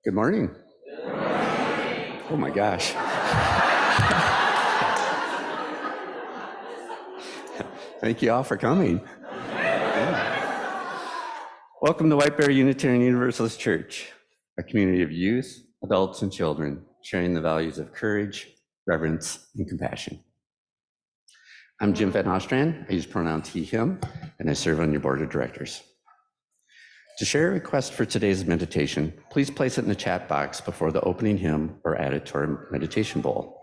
Good morning. Oh my gosh. Thank you all for coming. Yeah. Welcome to White Bear Unitarian Universalist Church, a community of youth, adults, and children sharing the values of courage, reverence, and compassion. I'm Jim Van Ostrand. I use pronouns he, him, and I serve on your board of directors. To share a request for today's meditation, please place it in the chat box before the opening hymn or add it to our meditation bowl.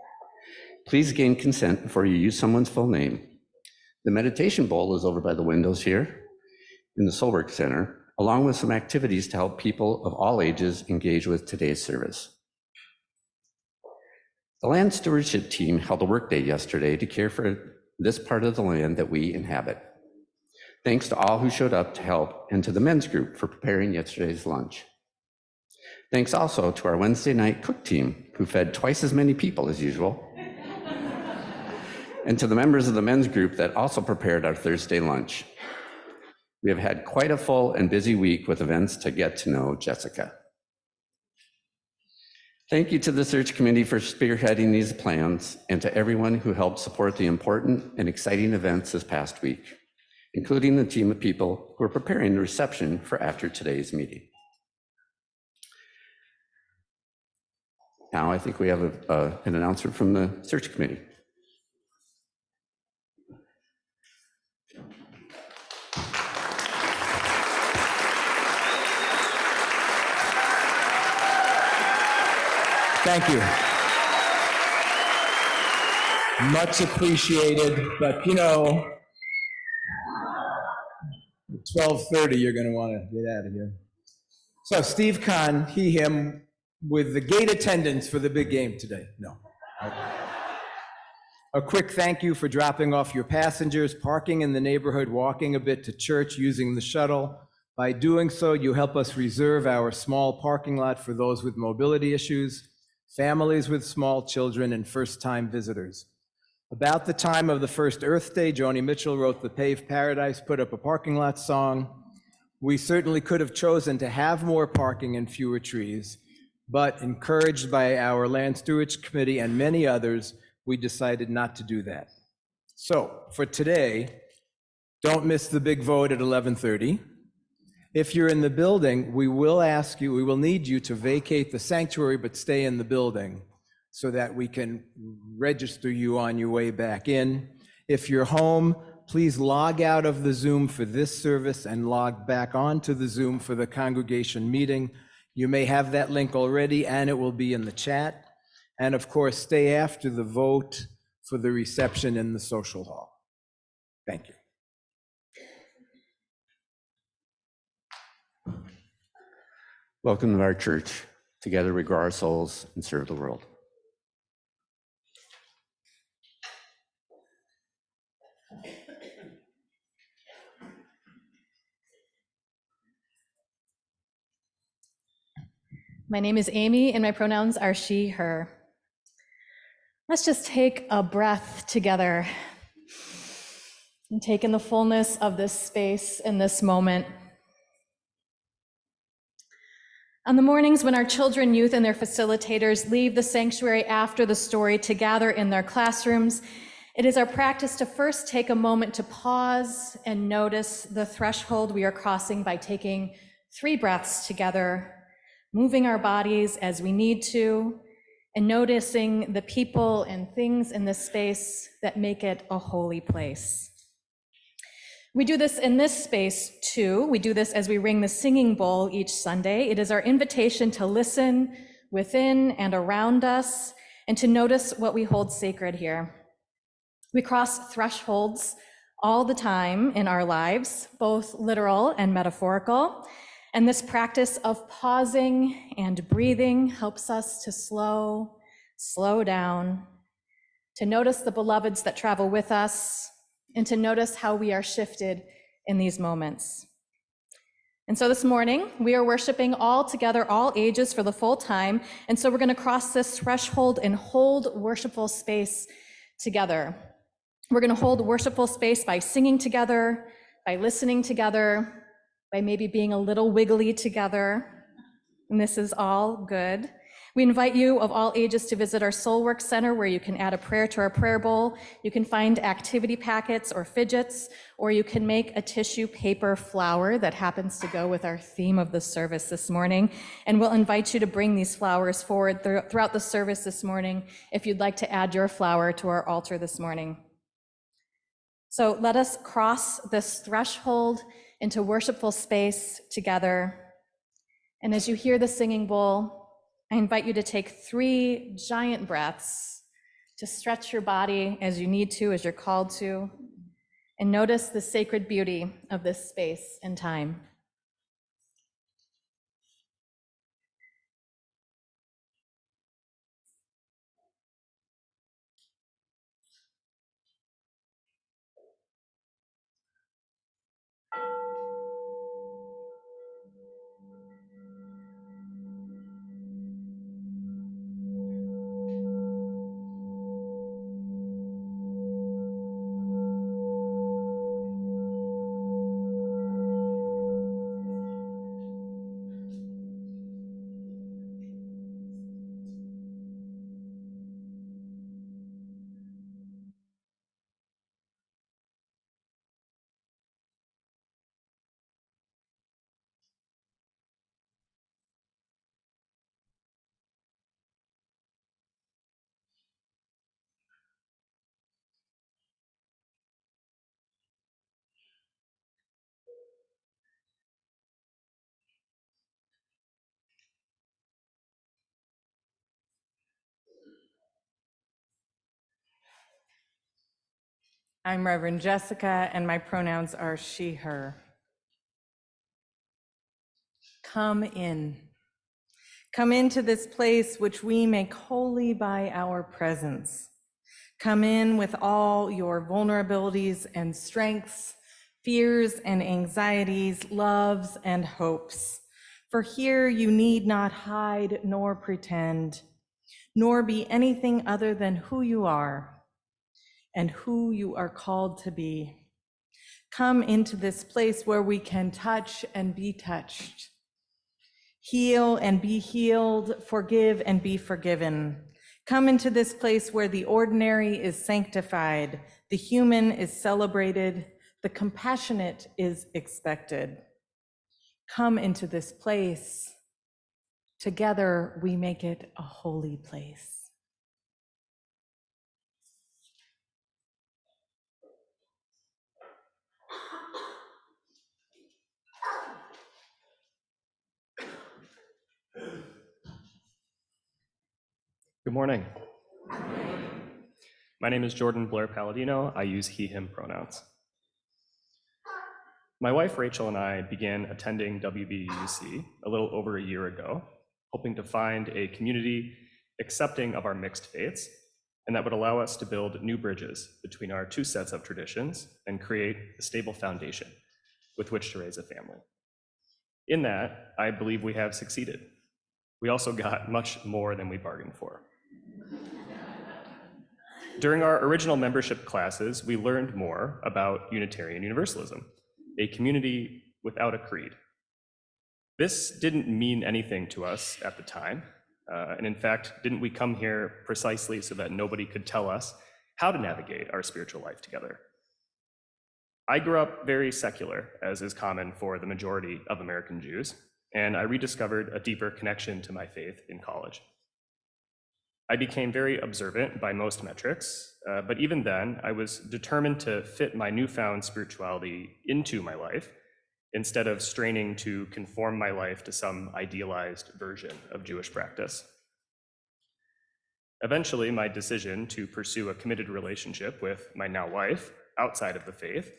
Please gain consent before you use someone's full name. The meditation bowl is over by the windows here in the Soulwork Center, along with some activities to help people of all ages engage with today's service. The land stewardship team held a workday yesterday to care for this part of the land that we inhabit. Thanks to all who showed up to help and to the men's group for preparing yesterday's lunch. Thanks also to our Wednesday night cook team who fed twice as many people as usual. And to the members of the men's group that also prepared our Thursday lunch. We have had quite a full and busy week with events to get to know Jessica. Thank you to the search committee for spearheading these plans and to everyone who helped support the important and exciting events this past week, including the team of people who are preparing the reception for after today's meeting. Now I think we have an announcement from the search committee. Thank you. Much appreciated, but you know, at 12:30, you're going to want to get out of here. So Steve Kahn, he, him, with the gate attendants for the big game today. No. A quick thank you for dropping off your passengers, parking in the neighborhood, walking a bit to church, using the shuttle. By doing so, you help us reserve our small parking lot for those with mobility issues, families with small children, and first-time visitors. About the time of the first Earth Day, Joni Mitchell wrote the Paved Paradise, Put Up a Parking Lot song. We certainly could have chosen to have more parking and fewer trees, but encouraged by our Land Stewardship Committee and many others, we decided not to do that. So for today, don't miss the big vote at 11:30. If you're in the building, we will need you to vacate the sanctuary, but stay in the building so that we can register you on your way back in. If you're home, please log out of the Zoom for this service and log back onto the Zoom for the congregation meeting. You may have that link already and it will be in the chat. And of course, stay after the vote for the reception in the social hall. Thank you. Welcome to our church. Together we grow our souls and serve the world. My name is Amy and my pronouns are she, her. Let's just take a breath together and take in the fullness of this space in this moment. On the mornings when our children, youth, and their facilitators leave the sanctuary after the story to gather in their classrooms, it is our practice to first take a moment to pause and notice the threshold we are crossing by taking 3 breaths together, moving our bodies as we need to, and noticing the people and things in this space that make it a holy place. We do this in this space too. We do this as we ring the singing bowl each Sunday. It is our invitation to listen within and around us and to notice what we hold sacred here. We cross thresholds all the time in our lives, both literal and metaphorical. And this practice of pausing and breathing helps us to slow down, to notice the beloveds that travel with us, and to notice how we are shifted in these moments. And so this morning, we are worshiping all together, all ages for the full time. And so we're going to cross this threshold and hold worshipful space together. We're going to hold worshipful space by singing together, by listening together, by maybe being a little wiggly together. And this is all good. We invite you of all ages to visit our Soulwork Center, where you can add a prayer to our prayer bowl. You can find activity packets or fidgets, or you can make a tissue paper flower that happens to go with our theme of the service this morning. And we'll invite you to bring these flowers forward throughout the service this morning if you'd like to add your flower to our altar this morning. So let us cross this threshold into worshipful space together. And as you hear the singing bowl, I invite you to take 3 giant breaths to stretch your body as you need to, as you're called to, and notice the sacred beauty of this space and time. I'm Reverend Jessica, and my pronouns are she, her. Come in. Come into this place which we make holy by our presence. Come in with all your vulnerabilities and strengths, fears and anxieties, loves and hopes. For here you need not hide nor pretend, nor be anything other than who you are and who you are called to be. Come into this place where we can touch and be touched, heal and be healed, forgive and be forgiven. Come into this place where the ordinary is sanctified, the human is celebrated, the compassionate is expected. Come into this place. Together we make it a holy place. Good morning. My name is Jordan Blair Palladino. I use he, him pronouns. My wife Rachel and I began attending WBUUC a little over a year ago, hoping to find a community accepting of our mixed faiths, and that would allow us to build new bridges between our 2 sets of traditions and create a stable foundation with which to raise a family. In that, I believe we have succeeded. We also got much more than we bargained for. During our original membership classes, we learned more about Unitarian Universalism, a community without a creed. This didn't mean anything to us at the time, and in fact, didn't we come here precisely so that nobody could tell us how to navigate our spiritual life together? I grew up very secular, as is common for the majority of American Jews, and I rediscovered a deeper connection to my faith in college. I became very observant by most metrics, but even then, I was determined to fit my newfound spirituality into my life instead of straining to conform my life to some idealized version of Jewish practice. Eventually, my decision to pursue a committed relationship with my now wife outside of the faith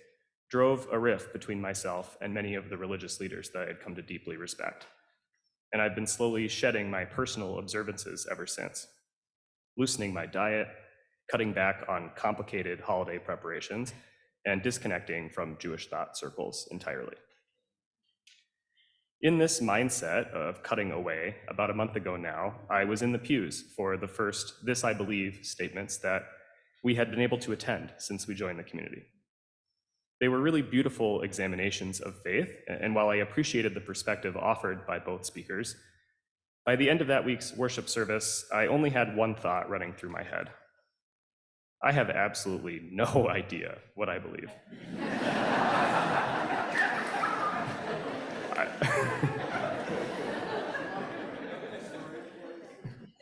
drove a rift between myself and many of the religious leaders that I had come to deeply respect. And I've been slowly shedding my personal observances ever since, loosening my diet, cutting back on complicated holiday preparations, and disconnecting from Jewish thought circles entirely. In this mindset of cutting away, about a month ago now, I was in the pews for the first "This I Believe" statements that we had been able to attend since we joined the community. They were really beautiful examinations of faith, and while I appreciated the perspective offered by both speakers, By the end of that week's worship service, I only had one thought running through my head. I have absolutely no idea what I believe.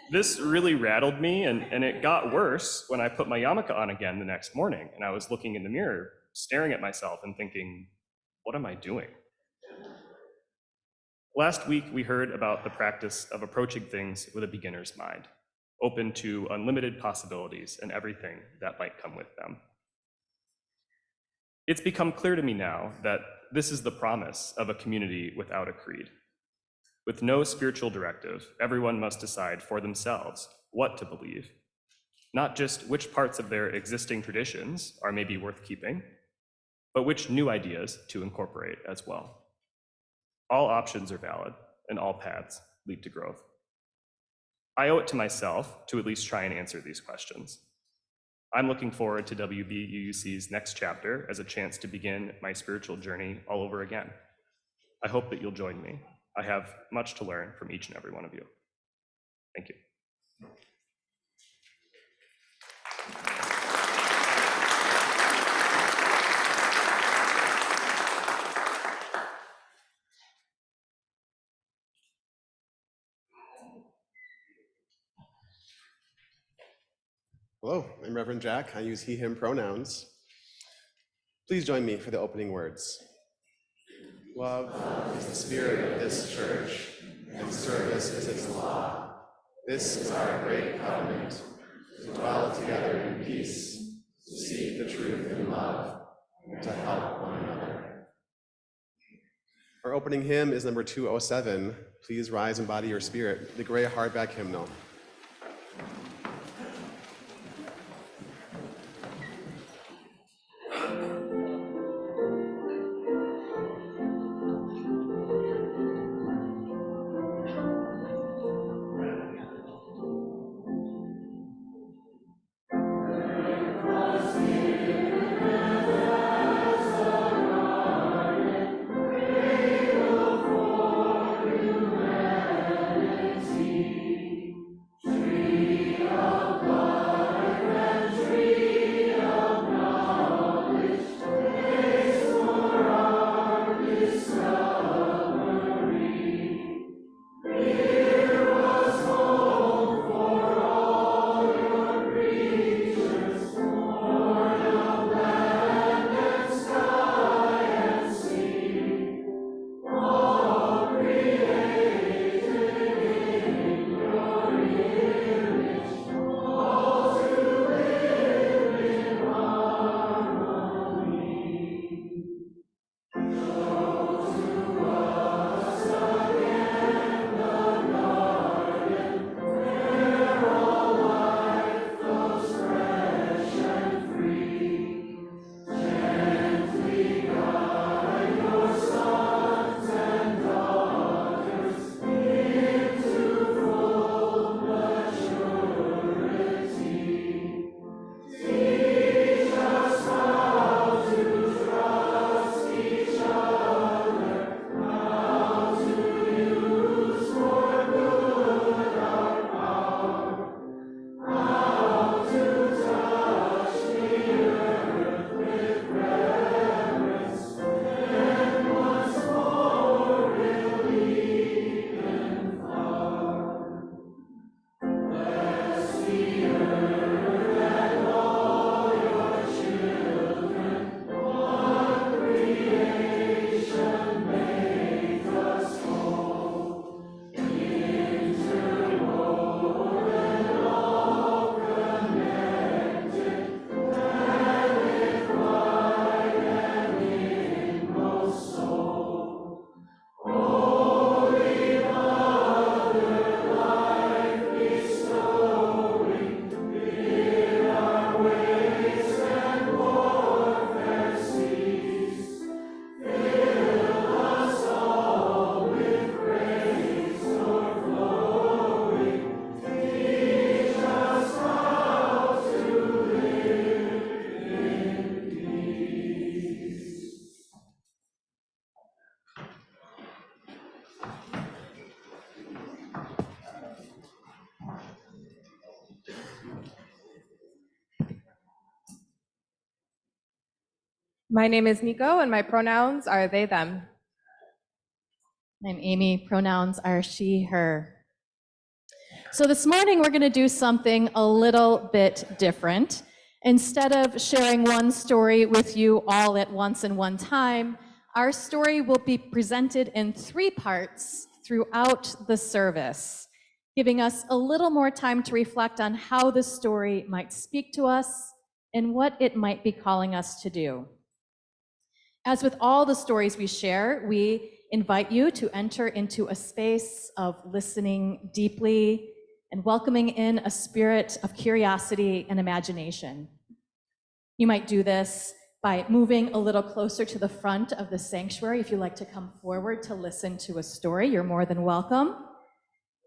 This really rattled me, and it got worse when I put my yarmulke on again the next morning, and I was looking in the mirror, staring at myself and thinking, what am I doing? Last week, we heard about the practice of approaching things with a beginner's mind, open to unlimited possibilities and everything that might come with them. It's become clear to me now that this is the promise of a community without a creed. With no spiritual directive, everyone must decide for themselves what to believe, not just which parts of their existing traditions are maybe worth keeping, but which new ideas to incorporate as well. All options are valid, and all paths lead to growth. I owe it to myself to at least try and answer these questions. I'm looking forward to WBUUC's next chapter as a chance to begin my spiritual journey all over again. I hope that you'll join me. I have much to learn from each and every one of you. Thank you. Hello, I'm Reverend Jack. I use he, him pronouns. Please join me for the opening words. Love is the spirit of this church, and service is its law. This is our great covenant, to dwell together in peace, to seek the truth in love, and to help one another. Our opening hymn is number 207. Please rise and body your spirit, the gray hardback hymnal. My name is Nico, and my pronouns are they, them. I'm Amy. Pronouns are she, her. So this morning, we're going to do something a little bit different. Instead of sharing one story with you all at once in one time, our story will be presented in 3 parts throughout the service, giving us a little more time to reflect on how the story might speak to us and what it might be calling us to do. As with all the stories we share, we invite you to enter into a space of listening deeply and welcoming in a spirit of curiosity and imagination. You might do this by moving a little closer to the front of the sanctuary. If you'd like to come forward to listen to a story, you're more than welcome.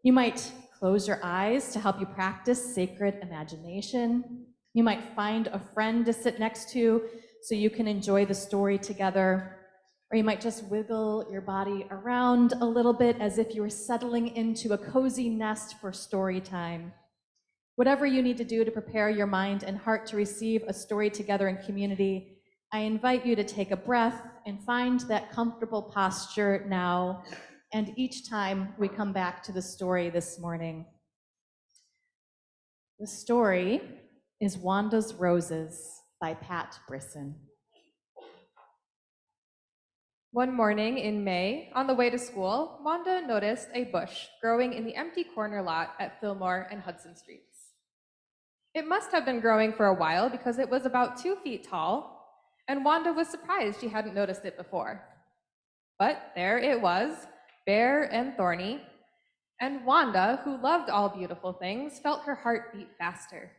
You might close your eyes to help you practice sacred imagination. You might find a friend to sit next to so you can enjoy the story together. Or you might just wiggle your body around a little bit as if you were settling into a cozy nest for story time. Whatever you need to do to prepare your mind and heart to receive a story together in community, I invite you to take a breath and find that comfortable posture now and each time we come back to the story this morning. The story is Wanda's Roses by Pat Brisson. One morning in May, on the way to school, Wanda noticed a bush growing in the empty corner lot at Fillmore and Hudson Streets. It must have been growing for a while because it was about 2 feet tall, and Wanda was surprised she hadn't noticed it before. But there it was, bare and thorny, and Wanda, who loved all beautiful things, felt her heart beat faster.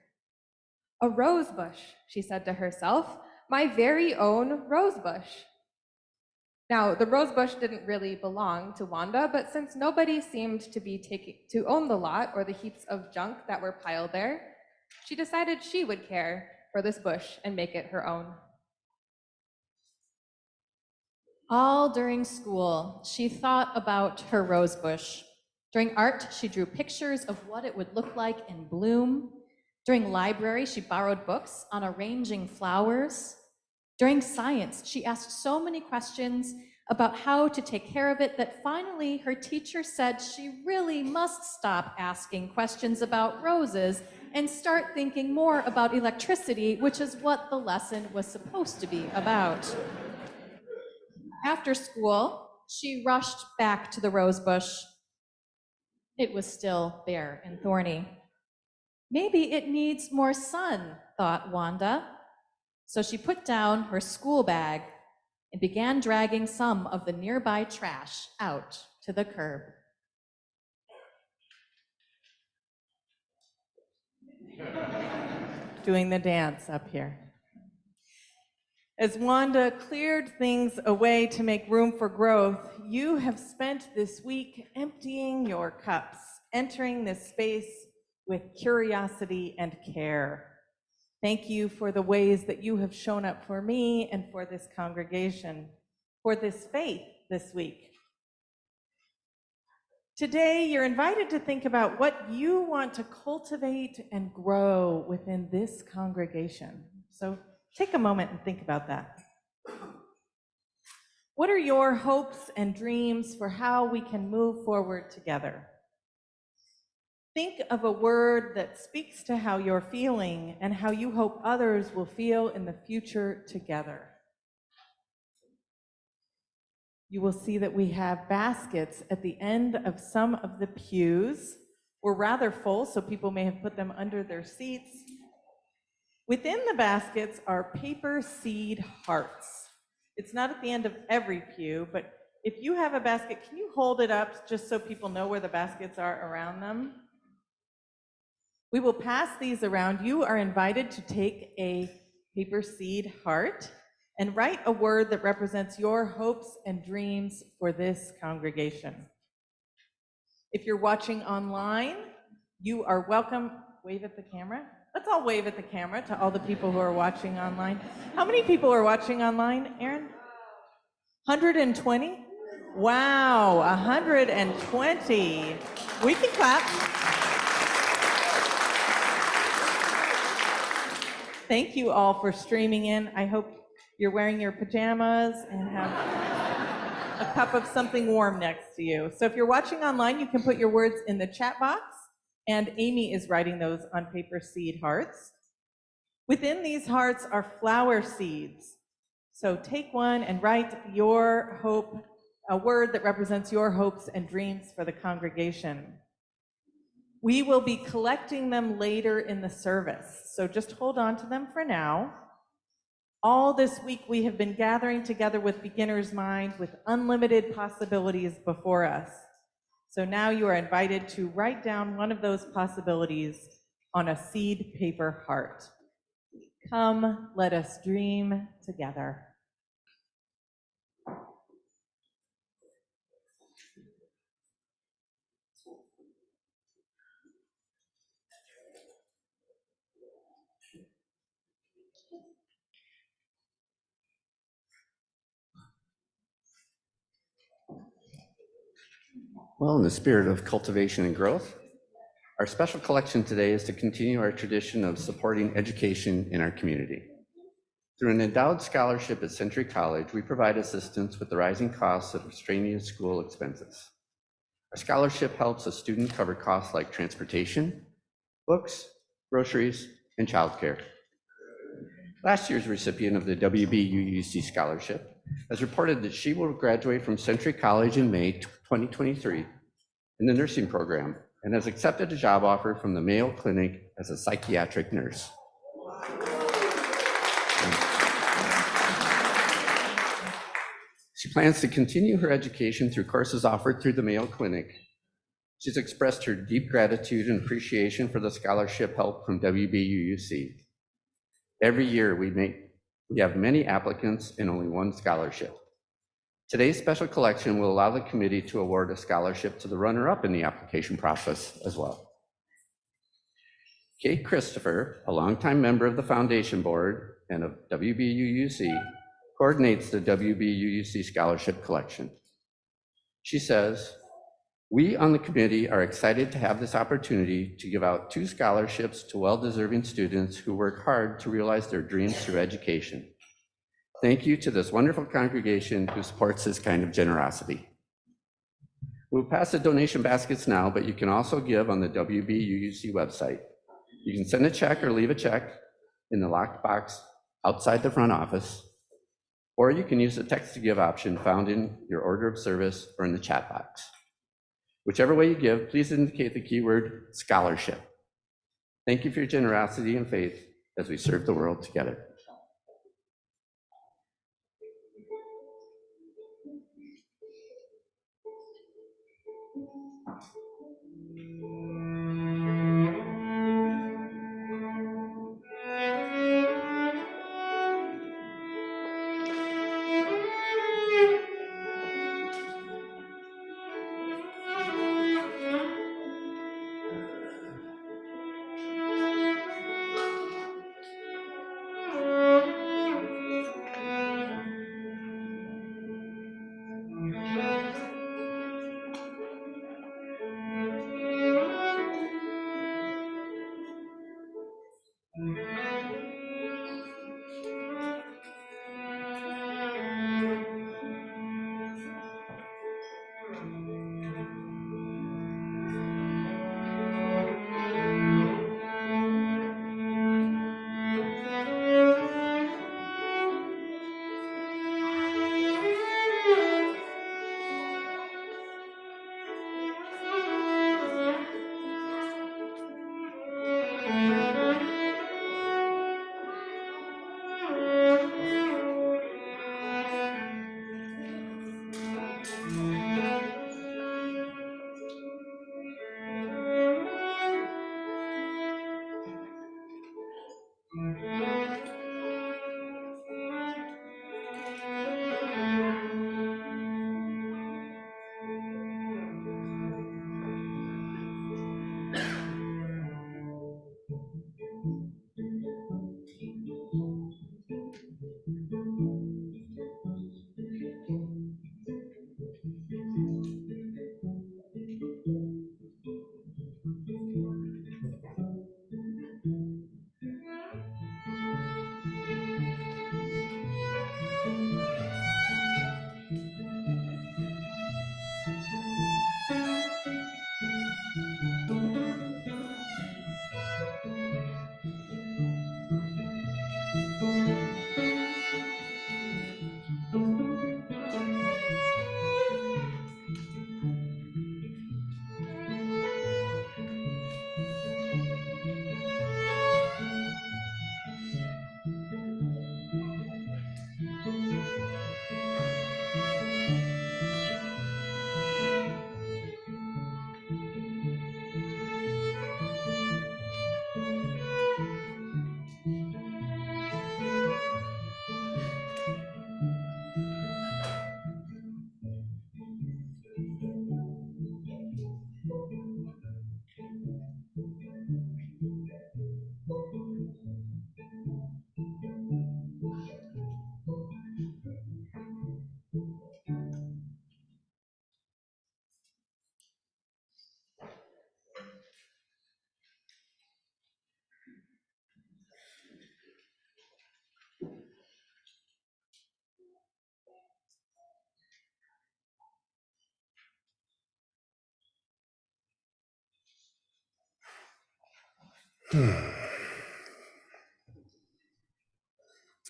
A rose bush, she said to herself, my very own rose bush. Now, the rose bush didn't really belong to Wanda, but since nobody seemed to own the lot or the heaps of junk that were piled there, she decided she would care for this bush and make it her own. All during school, she thought about her rose bush. During art, she drew pictures of what it would look like in bloom. During library, she borrowed books on arranging flowers. During science, she asked so many questions about how to take care of it that finally her teacher said she really must stop asking questions about roses and start thinking more about electricity, which is what the lesson was supposed to be about. After school, she rushed back to the rose bush. It was still bare and thorny. Maybe it needs more sun, thought Wanda. So she put down her school bag and began dragging some of the nearby trash out to the curb. Doing the dance up here. As Wanda cleared things away to make room for growth, you have spent this week emptying your cups, entering this space with curiosity and care. Thank you for the ways that you have shown up for me and for this congregation, for this faith this week. Today, you're invited to think about what you want to cultivate and grow within this congregation. So take a moment and think about that. What are your hopes and dreams for how we can move forward together? Think of a word that speaks to how you're feeling and how you hope others will feel in the future together. You will see that we have baskets at the end of some of the pews. We're rather full, so people may have put them under their seats. Within the baskets are paper seed hearts. It's not at the end of every pew, but if you have a basket, can you hold it up just so people know where the baskets are around them? We will pass these around. You are invited to take a paper seed heart and write a word that represents your hopes and dreams for this congregation. If you're watching online, you are welcome. Wave at the camera. Let's all wave at the camera to all the people who are watching online. How many people are watching online, Aaron? 120? Wow, 120. We can clap. Thank you all for streaming in. I hope you're wearing your pajamas and have a cup of something warm next to you. So if you're watching online, you can put your words in the chat box, and Amy is writing those on paper seed hearts. Within these hearts are flower seeds. So take one and write your hope, a word that represents your hopes and dreams for the congregation. We will be collecting them later in the service, so just hold on to them for now. All this week, we have been gathering together with beginner's mind with unlimited possibilities before us. So now you are invited to write down one of those possibilities on a seed paper heart. Come, let us dream together. Well, in the spirit of cultivation and growth, our special collection today is to continue our tradition of supporting education in our community. Through an endowed scholarship at Century College, we provide assistance with the rising costs of extraneous school expenses. Our scholarship helps a student cover costs like transportation, books, groceries, and childcare. Last year's recipient of the WBUUC scholarship has reported that she will graduate from Century College in May 2023 in the nursing program and has accepted a job offer from the Mayo Clinic as a psychiatric nurse. She plans to continue her education through courses offered through the Mayo Clinic. She's expressed her deep gratitude and appreciation for the scholarship help from WBUUC. Every year we have many applicants and only one scholarship. Today's special collection will allow the committee to award a scholarship to the runner-up in the application process as well. Kate Christopher, a longtime member of the foundation board and of WBUUC, coordinates the WBUUC scholarship collection. She says, "We on the committee are excited to have this opportunity to give out 2 scholarships to well-deserving students who work hard to realize their dreams through education. Thank you to this wonderful congregation who supports this kind of generosity." We'll pass the donation baskets now, but you can also give on the WBUUC website. You can send a check or leave a check in the locked box outside the front office, or you can use the text to give option found in your order of service or in the chat box. Whichever way you give, please indicate the keyword scholarship. Thank you for your generosity and faith as we serve the world together.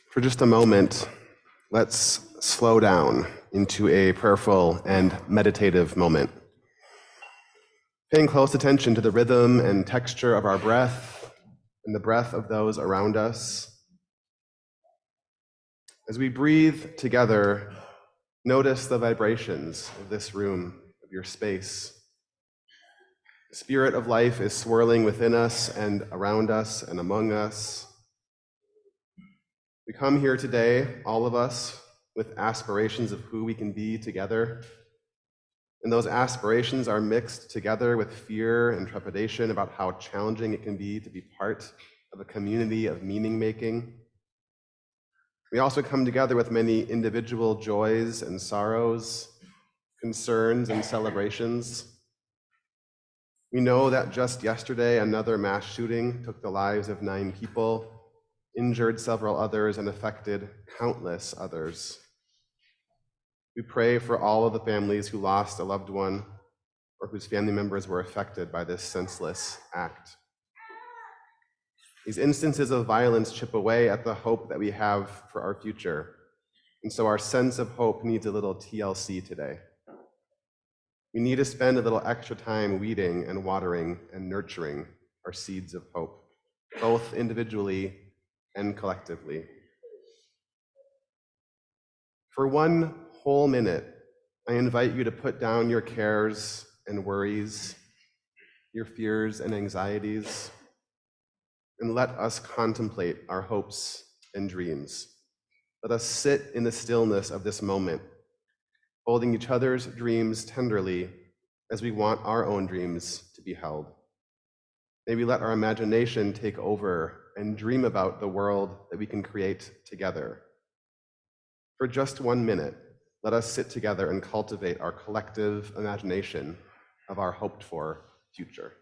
For just a moment, let's slow down into a prayerful and meditative moment. Paying close attention to the rhythm and texture of our breath and the breath of those around us. As we breathe together, notice the vibrations of this room, of your space. The spirit of life is swirling within us and around us and among us. We come here today, all of us, with aspirations of who we can be together. And those aspirations are mixed together with fear and trepidation about how challenging it can be to be part of a community of meaning making. We also come together with many individual joys and sorrows, concerns and celebrations. We know that just yesterday, another mass shooting took the lives of 9 people, injured several others, and affected countless others. We pray for all of the families who lost a loved one or whose family members were affected by this senseless act. These instances of violence chip away at the hope that we have for our future, and so our sense of hope needs a little TLC today. We need to spend a little extra time weeding and watering and nurturing our seeds of hope, both individually and collectively. For one whole minute, I invite you to put down your cares and worries, your fears and anxieties, and let us contemplate our hopes and dreams. Let us sit in the stillness of this moment, holding each other's dreams tenderly as we want our own dreams to be held. May we let our imagination take over and dream about the world that we can create together. For just 1 minute, let us sit together and cultivate our collective imagination of our hoped-for future.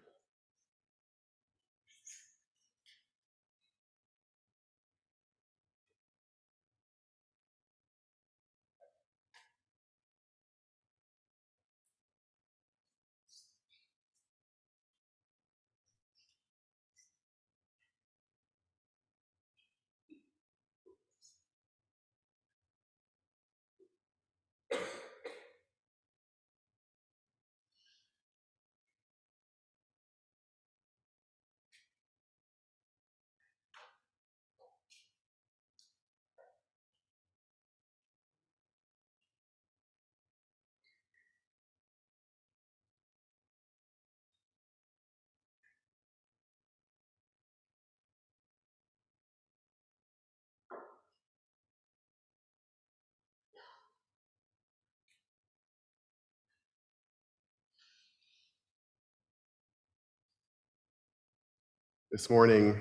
This morning,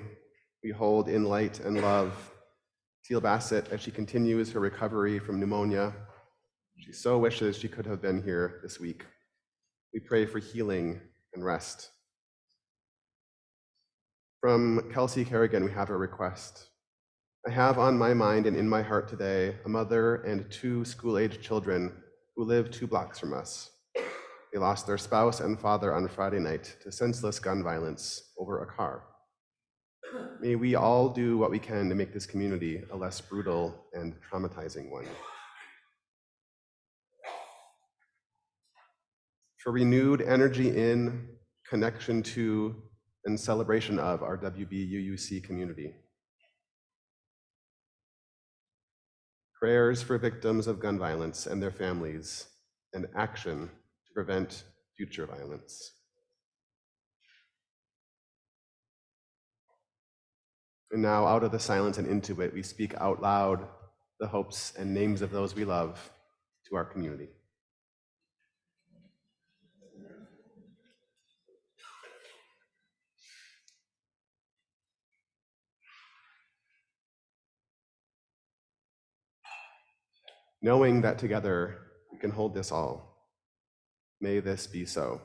we hold in light and love Teal Bassett as she continues her recovery from pneumonia. She so wishes she could have been here this week. We pray for healing and rest. From Kelsey Kerrigan, we have a request. I have on my mind and in my heart today a mother and 2 school-aged children who live 2 blocks from us. They lost their spouse and father on Friday night to senseless gun violence over a car. May we all do what we can to make this community a less brutal and traumatizing one. For renewed energy in, connection to, and celebration of our WBUUC community. Prayers for victims of gun violence and their families, and action to prevent future violence. And now, out of the silence and into it, we speak out loud the hopes and names of those we love to our community. knowing that together we can hold this all. May this be so.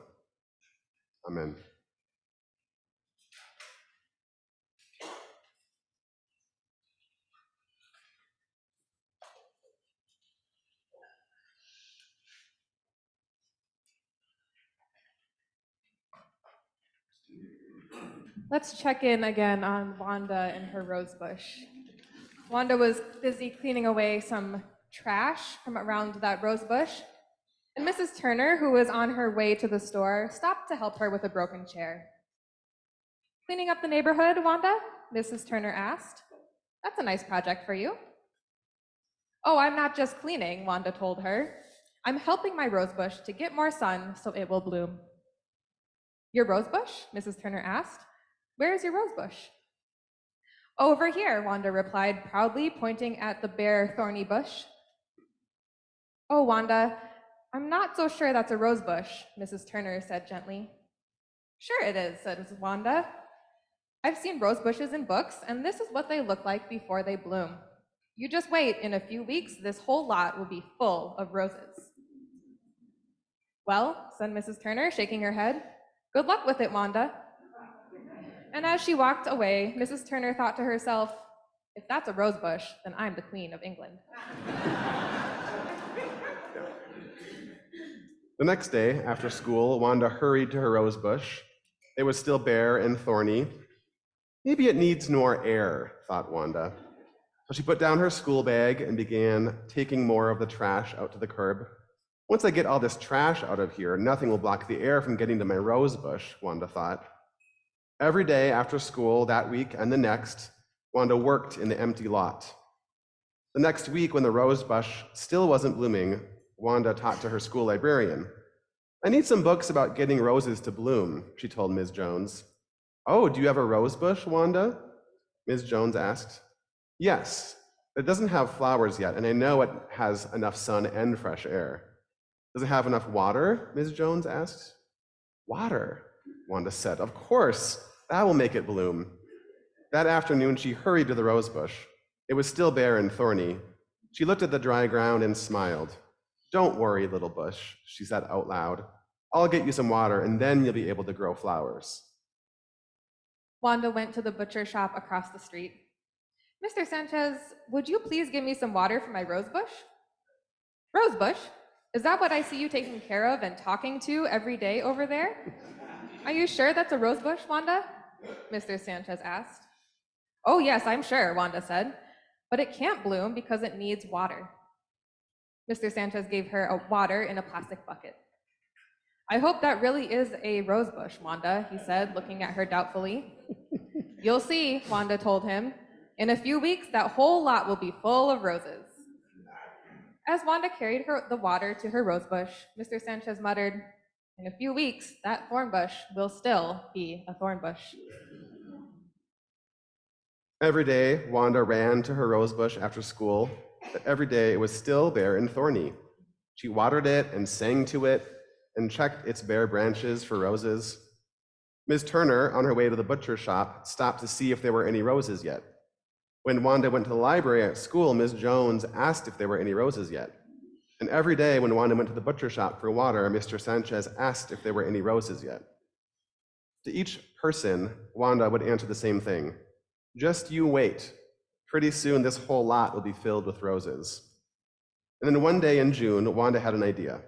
Amen. Let's check in again on Wanda and her rose bush. Wanda was busy cleaning away some trash from around that rose bush, and Mrs. Turner, who was on her way to the store, stopped to help her with a broken chair. Cleaning up the neighborhood, Wanda? Mrs. Turner asked. That's a nice project for you. Oh, I'm not just cleaning, Wanda told her. I'm helping my rose bush to get more sun so it will bloom. Your rose bush? Mrs. Turner asked. Where's your rose bush? Over here, Wanda replied proudly, pointing at the bare, thorny bush. Oh, Wanda, I'm not so sure that's a rose bush, Mrs. Turner said gently. Sure it is, said Wanda. I've seen rose bushes in books, and this is what they look like before they bloom. You just wait, in a few weeks, this whole lot will be full of roses. Well, said Mrs. Turner, shaking her head, good luck with it, Wanda. And as she walked away, Mrs. Turner thought to herself, if that's a rose bush, then I'm the Queen of England. The next day, after school, Wanda hurried to her rose bush. It was still bare and thorny. Maybe it needs more air, thought Wanda. So she put down her school bag and began taking more of the trash out to the curb. Once I get all this trash out of here, nothing will block the air from getting to my rose bush, Wanda thought. Every day after school that week and the next, Wanda worked in the empty lot. The next week, when the rose bush still wasn't blooming, Wanda talked to her school librarian. I need some books about getting roses to bloom, she told Ms. Jones. Oh, do you have a rose bush, Wanda? Ms. Jones asked. Yes, it doesn't have flowers yet, and I know it has enough sun and fresh air. Does it have enough water? Ms. Jones asked. Water, Wanda said. Of course, that will make it bloom. That afternoon, she hurried to the rose bush. It was still bare and thorny. She looked at the dry ground and smiled. Don't worry, little bush, she said out loud. I'll get you some water, and then you'll be able to grow flowers. Wanda went to the butcher shop across the street. Mr. Sanchez, would you please give me some water for my rose bush? Rose bush? Is that what I see you taking care of and talking to every day over there? Are you sure that's a rose bush, Wanda? Mr. Sanchez asked. Oh, yes, I'm sure, Wanda said, but it can't bloom because it needs water. Mr. Sanchez gave her a water in a plastic bucket. I hope that really is a rose bush, Wanda, he said, looking at her doubtfully. You'll see, Wanda told him. In a few weeks, that whole lot will be full of roses. As Wanda carried the water to her rose bush, Mr. Sanchez muttered, in a few weeks, that thorn bush will still be a thorn bush. Every day, Wanda ran to her rose bush after school, but every day it was still bare and thorny. She watered it and sang to it and checked its bare branches for roses. Ms. Turner, on her way to the butcher shop, stopped to see if there were any roses yet. When Wanda went to the library at school, Ms. Jones asked if there were any roses yet. And every day when Wanda went to the butcher shop for water, Mr. Sanchez asked if there were any roses yet. To each person, Wanda would answer the same thing. Just you wait. Pretty soon this whole lot will be filled with roses. And then one day in June, Wanda had an idea.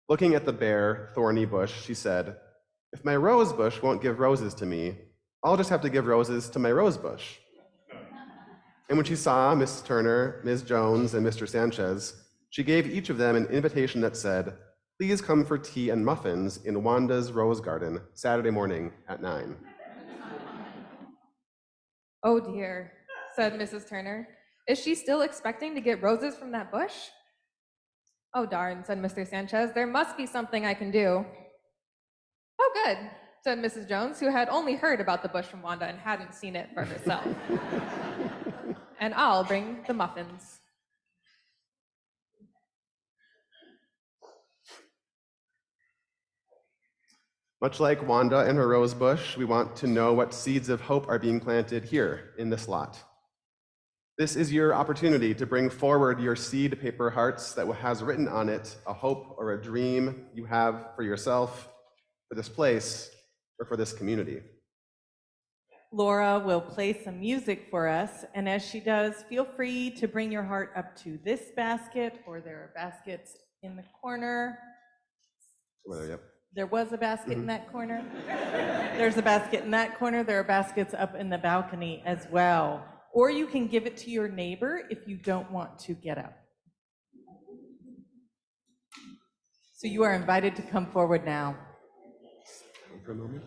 Looking at the bare, thorny bush, she said, if my rose bush won't give roses to me, I'll just have to give roses to my rose bush. And when she saw Miss Turner, Ms. Jones, and Mr. Sanchez, she gave each of them an invitation that said, please come for tea and muffins in Wanda's Rose Garden, Saturday morning at 9. Oh dear, said Mrs. Turner. Is she still expecting to get roses from that bush? Oh darn, said Mr. Sanchez. There must be something I can do. Oh good, said Mrs. Jones, who had only heard about the bush from Wanda and hadn't seen it for herself. And I'll bring the muffins. Much like Wanda and her rose bush, we want to know what seeds of hope are being planted here in this lot. This is your opportunity to bring forward your seed paper hearts that has written on it a hope or a dream you have for yourself, for this place, or for this community. Laura will play some music for us, and as she does, feel free to bring your heart up to this basket, or there are baskets in the corner. Yep. There was a basket in that corner. There's a basket in that corner. There are baskets up in the balcony as well. Or you can give it to your neighbor if you don't want to get up. So you are invited to come forward now. For a moment.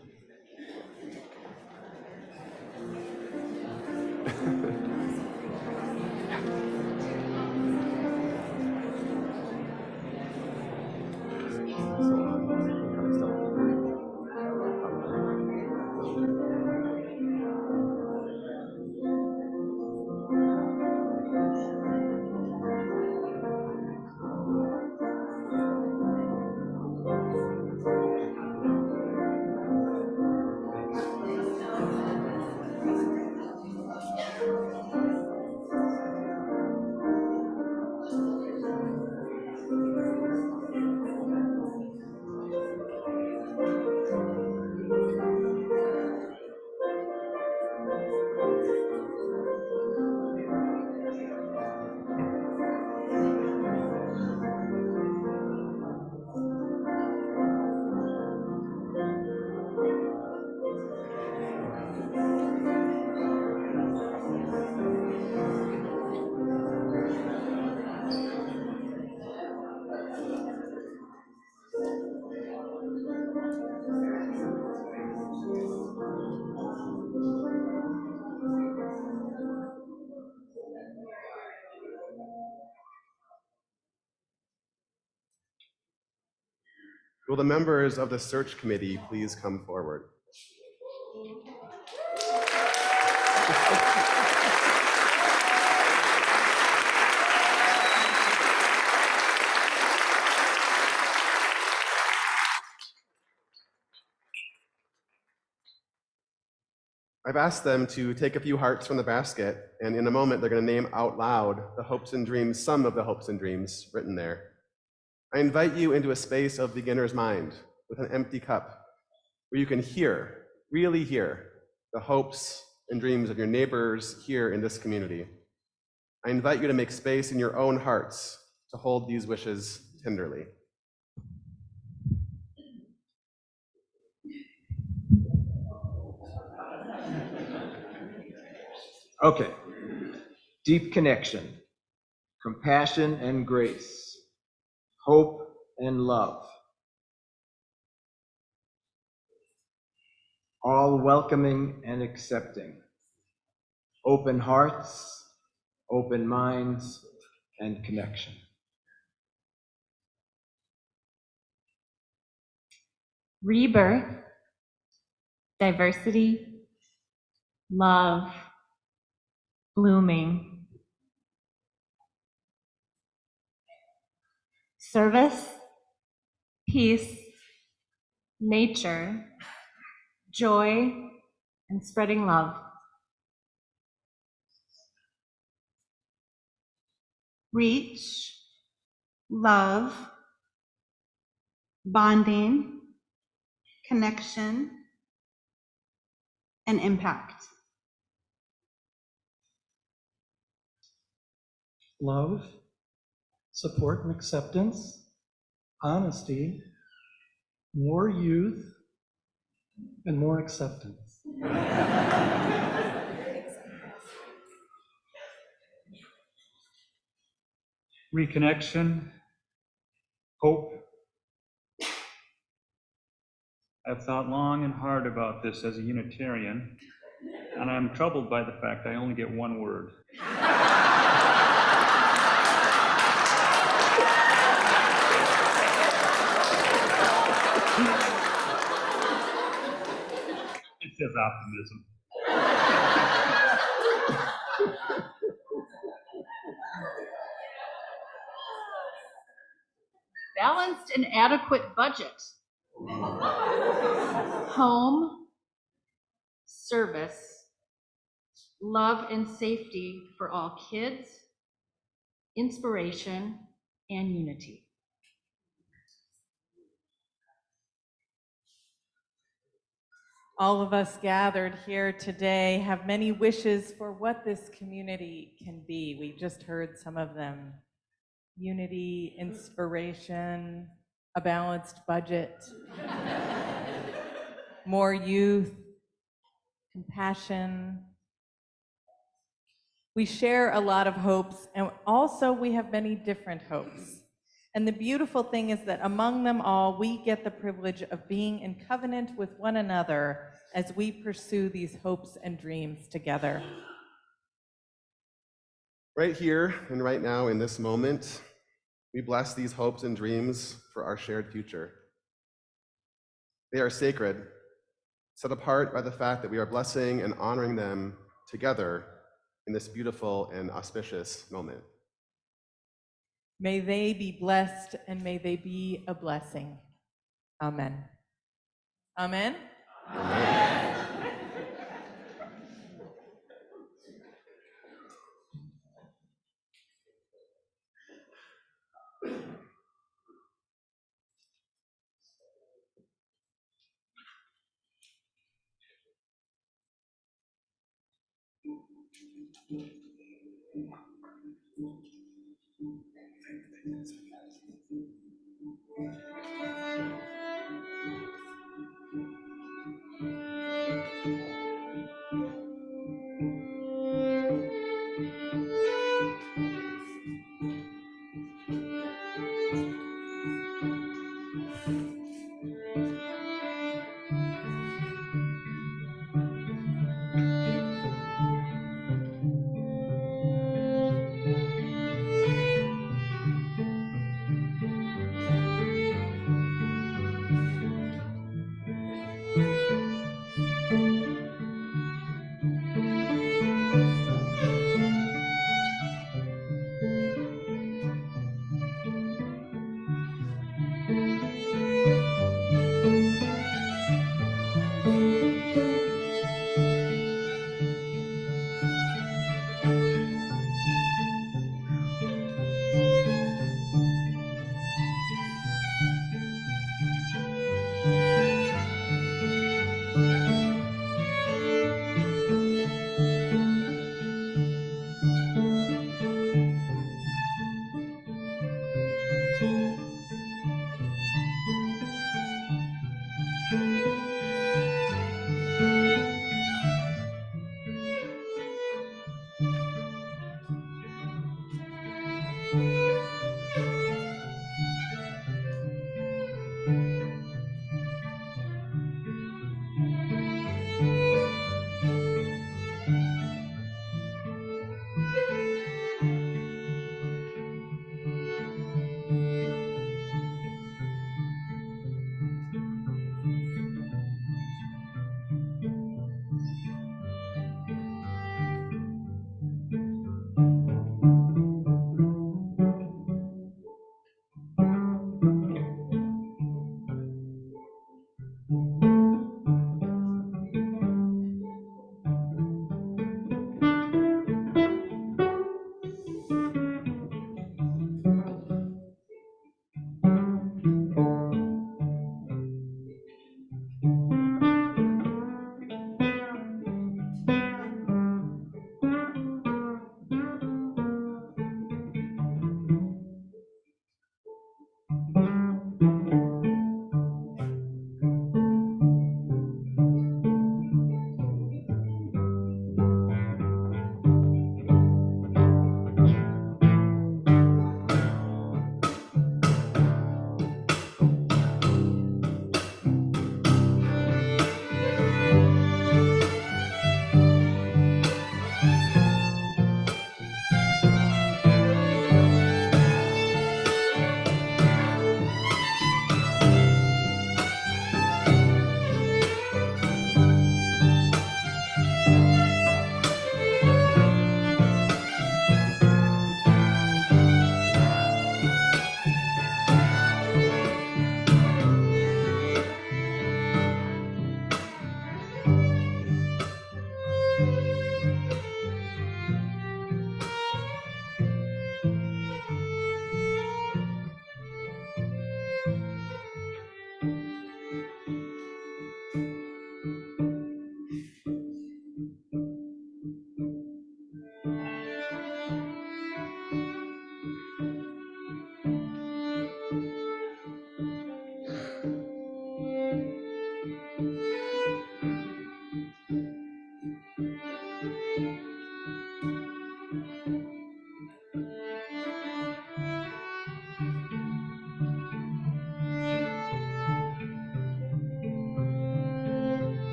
Will the members of the search committee please come forward? I've asked them to take a few hearts from the basket, and in a moment they're going to name out loud the hopes and dreams, some of the hopes and dreams written there. I invite you into a space of beginner's mind with an empty cup where you can hear, really hear, the hopes and dreams of your neighbors here in this community. I invite you to make space in your own hearts to hold these wishes tenderly. Okay. Deep connection, compassion and grace, hope and love. All welcoming and accepting. Open hearts, open minds, and connection. Rebirth, diversity, love, blooming. Service, peace, nature, joy, and spreading love. Reach, love, bonding, connection, and impact. Love, support and acceptance, honesty, more youth, and more acceptance. Reconnection, hope. I've thought long and hard about this as a Unitarian, and I'm troubled by the fact I only get one word. It says optimism. Balanced and adequate budget. Home, service, love and safety for all kids, inspiration, and unity. All of us gathered here today have many wishes for what this community can be. We just heard some of them. Unity, inspiration, a balanced budget, more youth, compassion. We share a lot of hopes, and also we have many different hopes. And the beautiful thing is that among them all, we get the privilege of being in covenant with one another as we pursue these hopes and dreams together. Right here and right now in this moment, we bless these hopes and dreams for our shared future. They are sacred, set apart by the fact that we are blessing and honoring them together in this beautiful and auspicious moment. May they be blessed and may they be a blessing. Amen. Amen. Amen.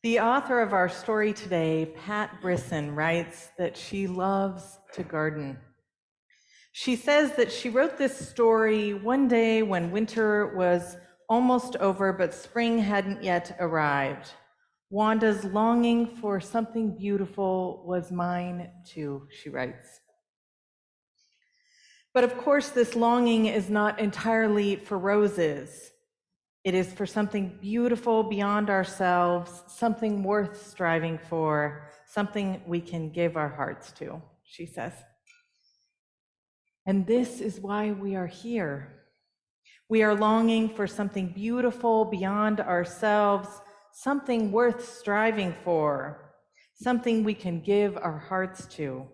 The author of our story today, Pat Brisson, writes that she loves to garden. She says that she wrote this story one day when winter was almost over, but spring hadn't yet arrived. Wanda's longing for something beautiful was mine too, she writes. But of course, this longing is not entirely for roses. It is for something beautiful beyond ourselves, something worth striving for, something we can give our hearts to, she says. And this is why we are here. We are longing for something beautiful beyond ourselves, something worth striving for, something we can give our hearts to.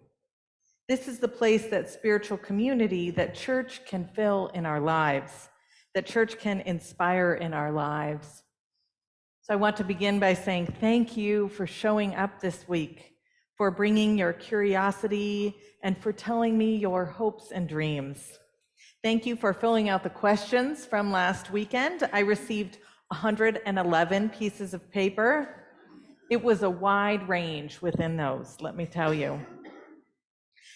This is the place that spiritual community, that church can fill in our lives, that church can inspire in our lives. So I want to begin by saying thank you for showing up this week, for bringing your curiosity, and for telling me your hopes and dreams. Thank you for filling out the questions from last weekend. I received 111 pieces of paper. It was a wide range within those, let me tell you.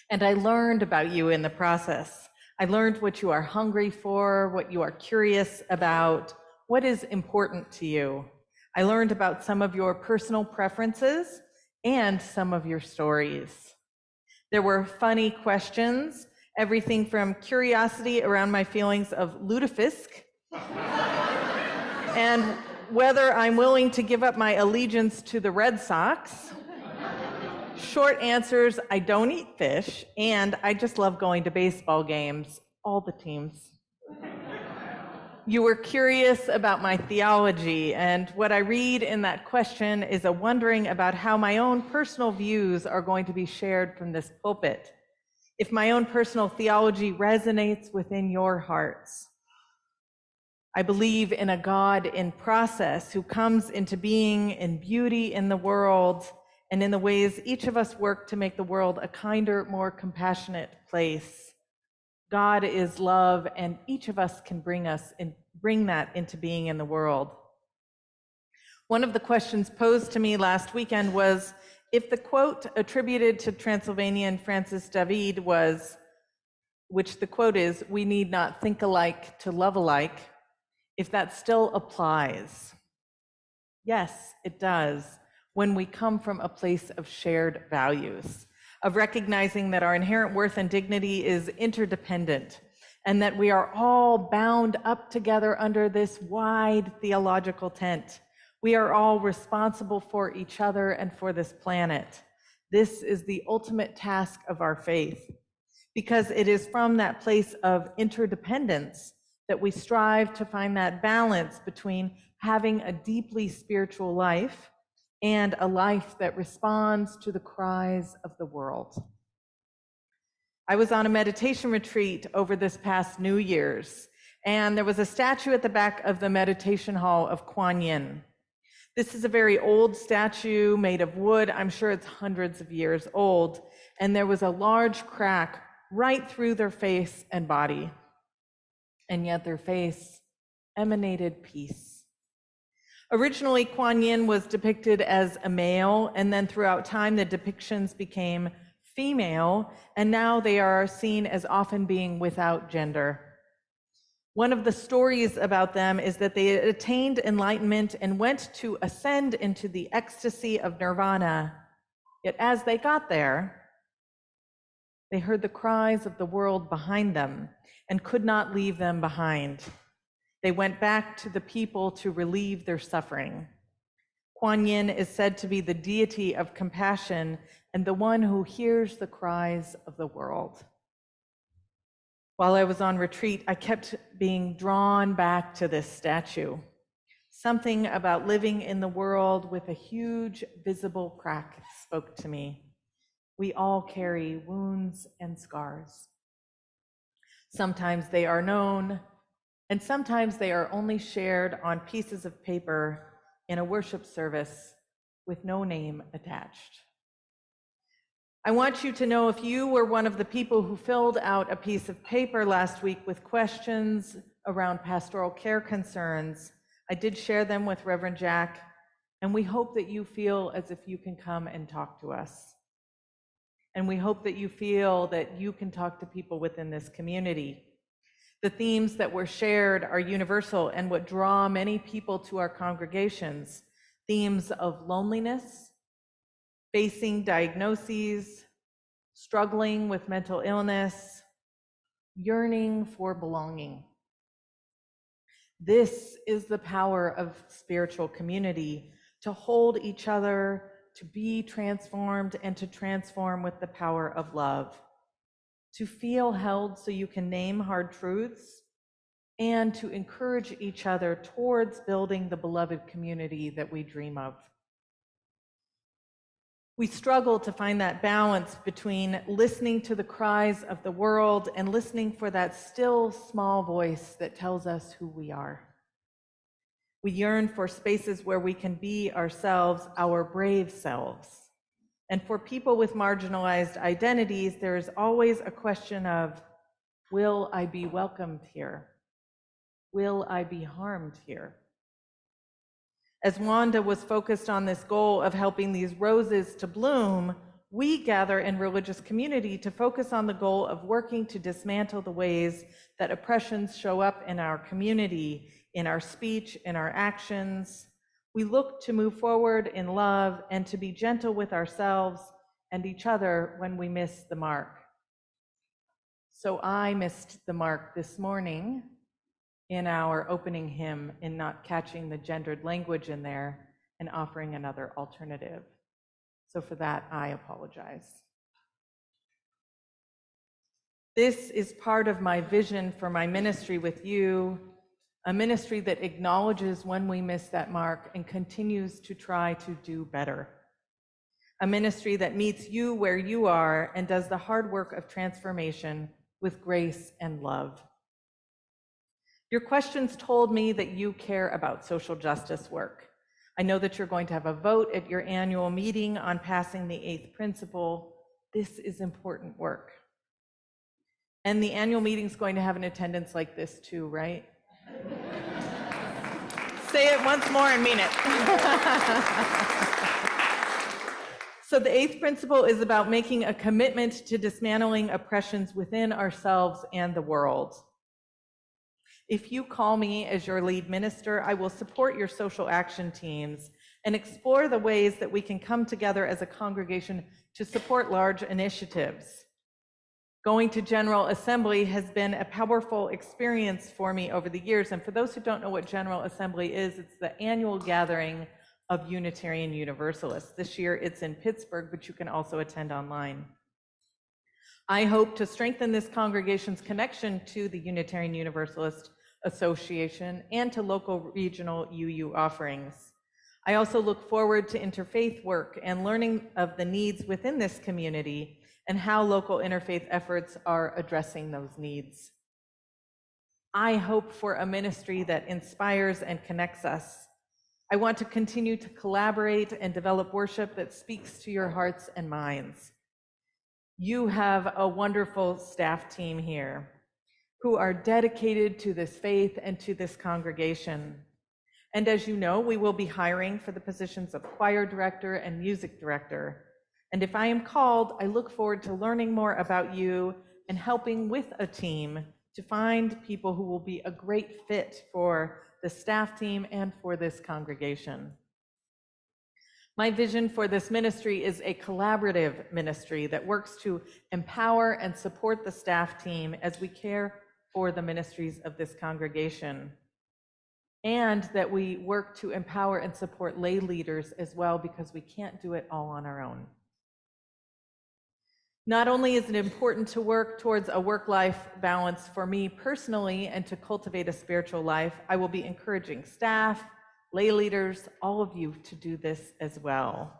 And I learned about you in the process. I learned what you are hungry for, what you are curious about, what is important to you. I learned about some of your personal preferences and some of your stories. There were funny questions, everything from curiosity around my feelings of lutefisk and whether I'm willing to give up my allegiance to the Red Sox. Short answers, I don't eat fish, and I just love going to baseball games, all the teams. You were curious about my theology, and what I read in that question is a wondering about how my own personal views are going to be shared from this pulpit. If my own personal theology resonates within your hearts. I believe in a God in process who comes into being in beauty in the world and in the ways each of us work to make the world a kinder, more compassionate place. God is love, and each of us can bring that into being in the world. One of the questions posed to me last weekend was if the quote attributed to Transylvanian Francis David was, which the quote is, "We need not think alike to love alike," if that still applies. Yes, it does, when we come from a place of shared values, of recognizing that our inherent worth and dignity is interdependent, and that we are all bound up together under this wide theological tent. We are all responsible for each other and for this planet. This is the ultimate task of our faith, because it is from that place of interdependence that we strive to find that balance between having a deeply spiritual life and a life that responds to the cries of the world. I was on a meditation retreat over this past New Year's, and there was a statue at the back of the meditation hall of Kuan Yin. This is a very old statue made of wood. I'm sure it's hundreds of years old, and there was a large crack right through their face and body, and yet their face emanated peace. Originally, Kuan Yin was depicted as a male, and then throughout time, the depictions became female, and now they are seen as often being without gender. One of the stories about them is that they attained enlightenment and went to ascend into the ecstasy of nirvana. Yet as they got there, they heard the cries of the world behind them and could not leave them behind. They went back to the people to relieve their suffering. Kuan Yin is said to be the deity of compassion and the one who hears the cries of the world. While I was on retreat, I kept being drawn back to this statue. Something about living in the world with a huge visible crack spoke to me. We all carry wounds and scars. Sometimes they are known, and sometimes they are only shared on pieces of paper in a worship service with no name attached. I want you to know if you were one of the people who filled out a piece of paper last week with questions around pastoral care concerns, I did share them with Reverend Jack, And we hope that you feel as if you can come and talk to us. And we hope that you feel that you can talk to people within this community. The themes that were shared are universal and what draw many people to our congregations. Themes of loneliness, facing diagnoses, struggling with mental illness, yearning for belonging. This is the power of spiritual community, to hold each other, to be transformed, and to transform with the power of love. To feel held so you can name hard truths, and to encourage each other towards building the beloved community that we dream of. We struggle to find that balance between listening to the cries of the world and listening for that still small voice that tells us who we are. We yearn for spaces where we can be ourselves, our brave selves. And for people with marginalized identities, there is always a question of, will I be welcomed here? Will I be harmed here? As Wanda was focused on this goal of helping these roses to bloom, we gather in religious community to focus on the goal of working to dismantle the ways that oppressions show up in our community, in our speech, in our actions. We look to move forward in love and to be gentle with ourselves and each other when we miss the mark. So I missed the mark this morning in our opening hymn in not catching the gendered language in there and offering another alternative. So for that, I apologize. This is part of my vision for my ministry with you, a ministry that acknowledges when we miss that mark and continues to try to do better. A ministry that meets you where you are and does the hard work of transformation with grace and love. Your questions told me that you care about social justice work. I know that you're going to have a vote at your annual meeting on passing the 8th principle. This is important work. And the annual meeting is going to have an attendance like this too, right? Say it once more and mean it. So the 8th principle is about making a commitment to dismantling oppressions within ourselves and the world. If you call me as your lead minister, I will support your social action teams and explore the ways that we can come together as a congregation to support large initiatives. Going to General Assembly has been a powerful experience for me over the years. And for those who don't know what General Assembly is, it's the annual gathering of Unitarian Universalists. This year it's in Pittsburgh, but you can also attend online. I hope to strengthen this congregation's connection to the Unitarian Universalist Association and to local regional UU offerings. I also look forward to interfaith work and learning of the needs within this community and how local interfaith efforts are addressing those needs. I hope for a ministry that inspires and connects us. I want to continue to collaborate and develop worship that speaks to your hearts and minds. You have a wonderful staff team here who are dedicated to this faith and to this congregation. And as you know, we will be hiring for the positions of choir director and music director. And if I am called, I look forward to learning more about you and helping with a team to find people who will be a great fit for the staff team and for this congregation. My vision for this ministry is a collaborative ministry that works to empower and support the staff team as we care for the ministries of this congregation, and that we work to empower and support lay leaders as well, because we can't do it all on our own. Not only is it important to work towards a work-life balance for me personally and to cultivate a spiritual life, I will be encouraging staff, lay leaders, all of you to do this as well.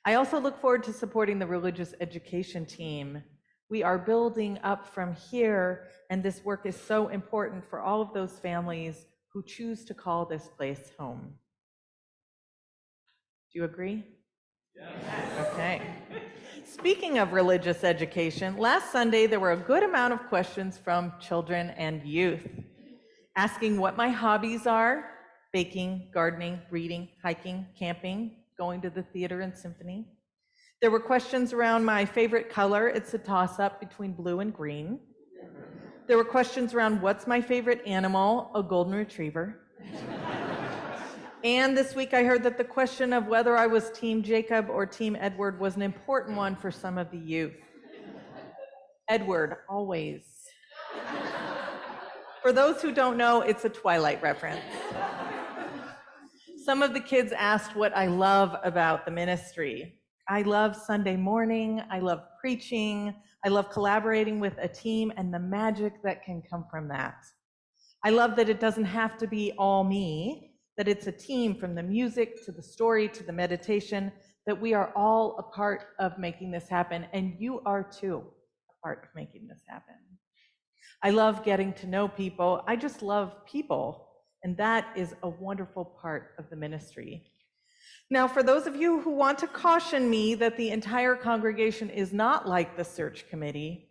I also look forward to supporting the religious education team. We are building up from here, and this work is so important for all of those families who choose to call this place home. Do you agree? Yes. Okay. Speaking of religious education, last Sunday there were a good amount of questions from children and youth, asking what my hobbies are, baking, gardening, reading, hiking, camping, going to the theater and symphony. There were questions around my favorite color. It's a toss-up between blue and green. There were questions around what's my favorite animal, a golden retriever. And this week I heard that the question of whether I was Team Jacob or Team Edward was an important one for some of the youth. Edward, always. For those who don't know, it's a Twilight reference. Some of the kids asked what I love about the ministry. I love Sunday morning, I love preaching, I love collaborating with a team and the magic that can come from that. I love that it doesn't have to be all me, that it's a team from the music to the story to the meditation, that we are all a part of making this happen, and you are too a part of making this happen. I love getting to know people. I just love people, and that is a wonderful part of the ministry. Now, for those of you who want to caution me that the entire congregation is not like the search committee,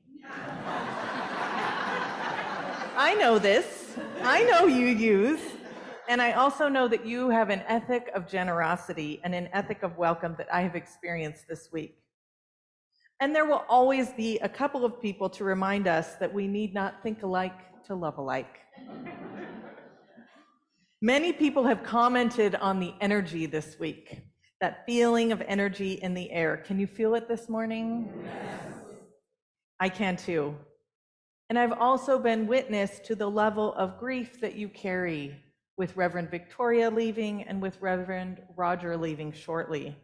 I know this. I know you use, and I also know that you have an ethic of generosity and an ethic of welcome that I have experienced this week. And there will always be a couple of people to remind us that we need not think alike to love alike. Many people have commented on the energy this week, that feeling of energy in the air. Can you feel it this morning? Yes. I can too. And I've also been witness to the level of grief that you carry with Reverend Victoria leaving and with Reverend Roger leaving shortly.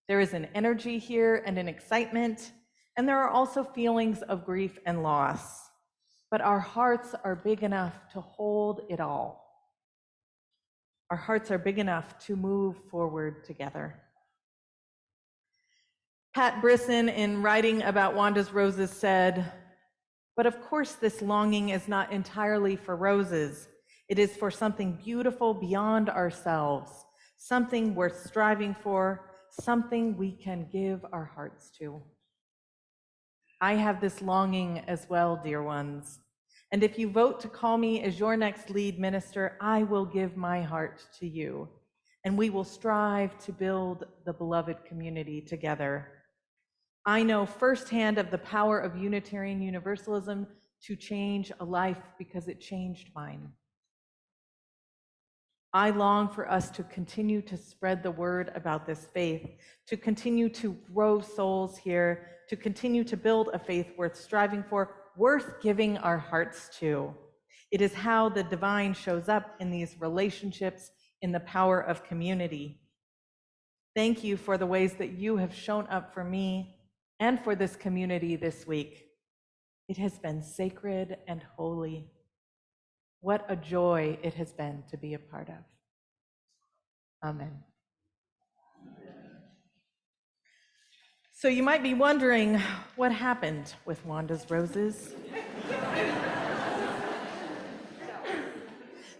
There is an energy here and an excitement, and there are also feelings of grief and loss. But our hearts are big enough to hold it all. Our hearts are big enough to move forward together. Pat Brisson, in writing about Wanda's Roses, said, "But of course this longing is not entirely for roses. It is for something beautiful beyond ourselves, something worth striving for, something we can give our hearts to." I have this longing as well, dear ones. And if you vote to call me as your next lead minister, I will give my heart to you, and we will strive to build the beloved community together. I know firsthand of the power of Unitarian Universalism to change a life because it changed mine. I long for us to continue to spread the word about this faith, to continue to grow souls here, to continue to build a faith worth striving for, worth giving our hearts to. It is how the divine shows up in these relationships, in the power of community. Thank you for the ways that you have shown up for me and for this community this week. It has been sacred and holy. What a joy it has been to be a part of. Amen. So you might be wondering what happened with Wanda's Roses.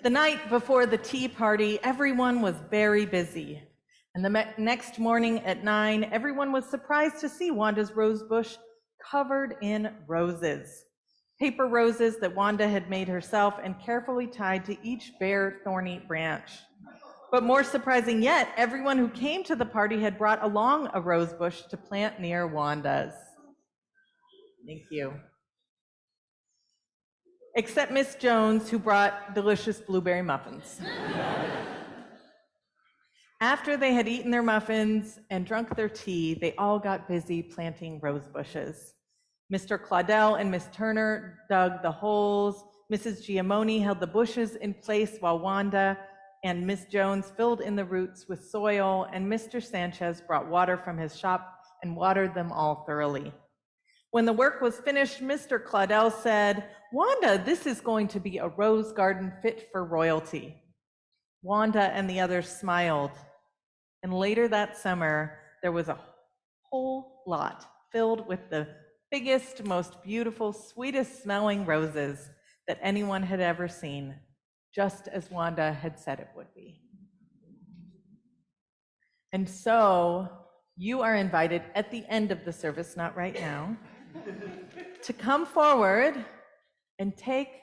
The night before the tea party, everyone was very busy. And the next morning at 9, everyone was surprised to see Wanda's rose bush covered in roses. Paper roses that Wanda had made herself and carefully tied to each bare, thorny branch. But more surprising yet, everyone who came to the party had brought along a rose bush to plant near Wanda's. Thank you. Except Miss Jones, who brought delicious blueberry muffins. After they had eaten their muffins and drunk their tea, they all got busy planting rose bushes. Mr. Claudel and Miss Turner dug the holes. Mrs. Giamoni held the bushes in place while Wanda and Miss Jones filled in the roots with soil, and Mr. Sanchez brought water from his shop and watered them all thoroughly. When the work was finished, Mr. Claudel said, "Wanda, this is going to be a rose garden fit for royalty." Wanda and the others smiled. And later that summer, there was a whole lot filled with the biggest, most beautiful, sweetest smelling roses that anyone had ever seen, just as Wanda had said it would be. And so you are invited at the end of the service, not right now, to come forward and take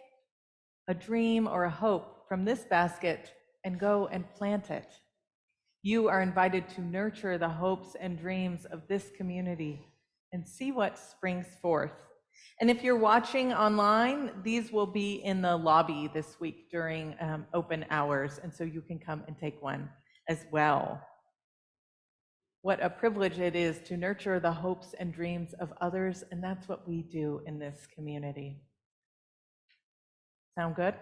a dream or a hope from this basket and go and plant it. You are invited to nurture the hopes and dreams of this community and see what springs forth. And if you're watching online, these will be in the lobby this week during open hours, and so you can come and take one as well. What a privilege it is to nurture the hopes and dreams of others, and that's what we do in this community. Sound good?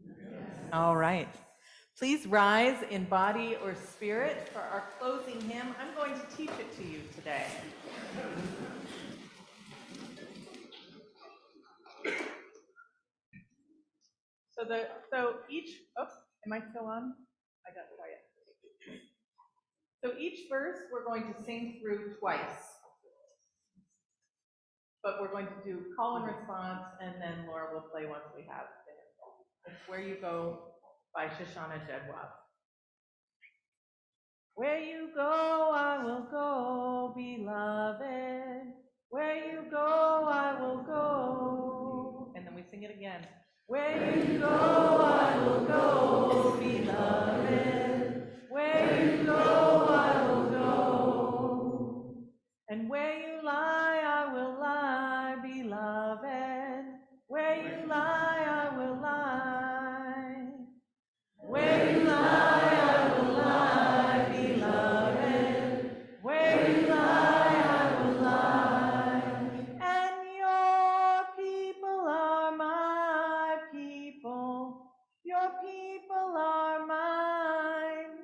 Yes. All right. Please rise in body or spirit for our closing hymn. I'm going to teach it to you today. So each, am I still on? I got quiet. So each verse we're going to sing through twice. But we're going to do call and response, and then Laura will play once we have it. It's Where You Go by Shoshana Jedwab. Where you go, I will go, beloved. Where you go, I will go. And then we sing it again. Where you go, I will go, beloved. Where you go, I will go. And where you lie, I will lie, beloved. Where you lie, I will lie. Where you lie, I will lie, beloved. Where you lie, I will lie. And your people are my people. Your people are mine.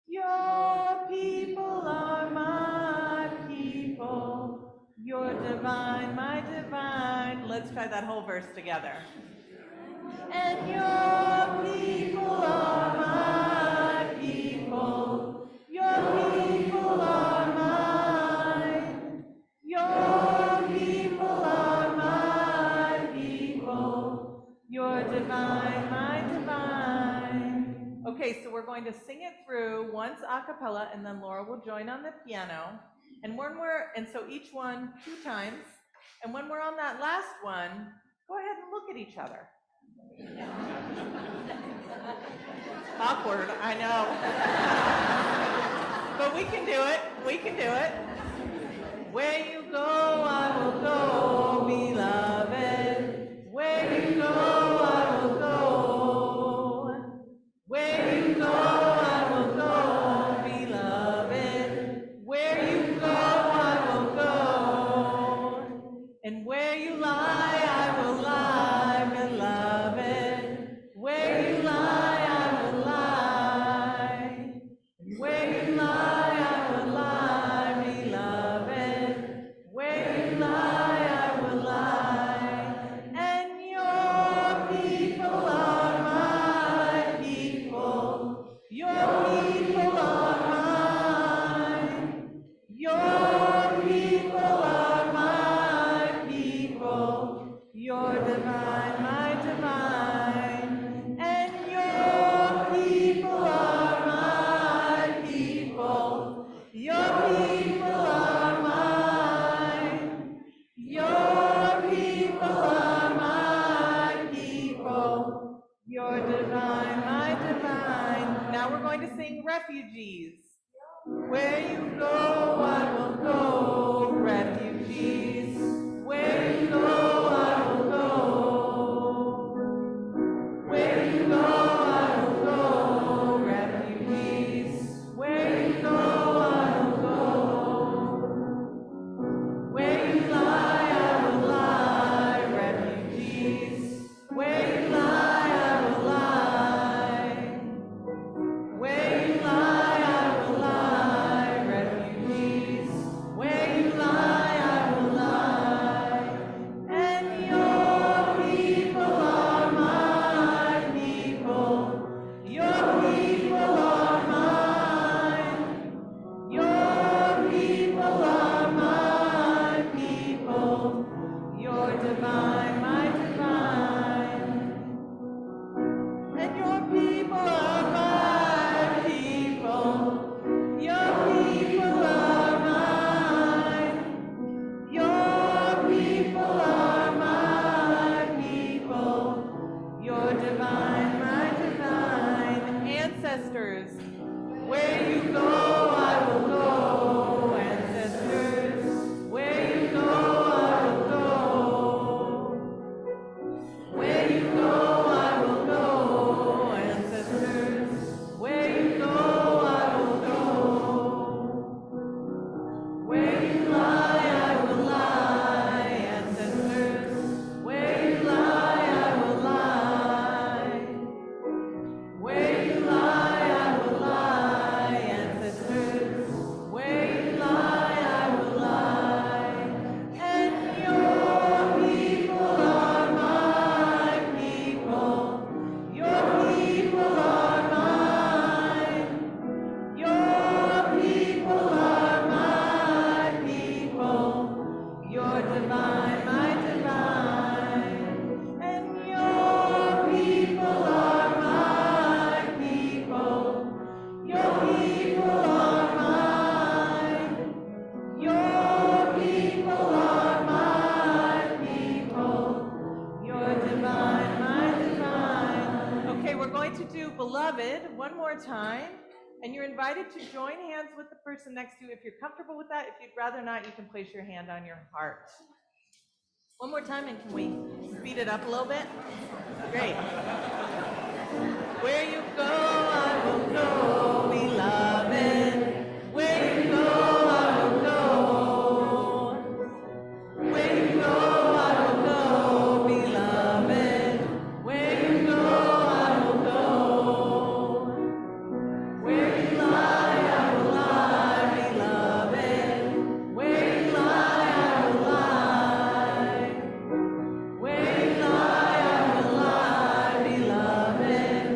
Your people are my people. You're divine, my divine. Let's try that whole verse together. And your people are my people. Your people are mine. Your people are my people. You're divine, my divine. Okay, so we're going to sing it through once a cappella, and then Laura will join on the piano. And so each one 2 times. And when we're on that last one, go ahead and look at each other. Awkward, I know. But we can do it. We can do it. Where you go, I will go, beloved. Where you go, I will go. Where you go, I will go, beloved. Where you go, I will go. And where you lie, I will lie, beloved. Where you lie, I will lie. Where you lie, I will lie, beloved. Where you lie, I will lie. And your people are my people. Your people are mine. Your people are my people. You're divine, my divine. And your people are my people. Your people are mine. Your people are my people. You're divine, my divine. Now we're going to sing Refugees. Where you go, I will go, refugees. Where you go, I will go. Where you go, I will go, refugees. Where you go, I will go. Where you lie, I will lie, refugees. Where you lie, I will lie. Where you lie, I will lie, refugees. Where you lie, I will lie. And your ancestors. Where you go, I will go, ancestors. Where you go, I will go. Where you go, I will go, ancestors. Where you go, I will go. Where you lie, I will lie, ancestors. Where you lie, I will lie. Where you lie, I will lie, ancestors. Where you lie, I will lie. And your people are my people. Your people are mine. Your people are my people. Your divine, my divine. And your people are my people. Your people are mine. Your people are my people. Your divine, my divine. Okay, we're going to do Beloved one more time. And you're invited to join hands with the person next to you if you're comfortable with that. If you'd rather not, you can place your hand on your heart. One more time, and can we speed it up a little bit? Great. Where you go, I will go, beloved. Where you go, I will go. Where you go, I will go, beloved. Where you go, I will go. Where you lie, I will lie, beloved. Where you lie, I will lie. Where you lie, I will lie, beloved.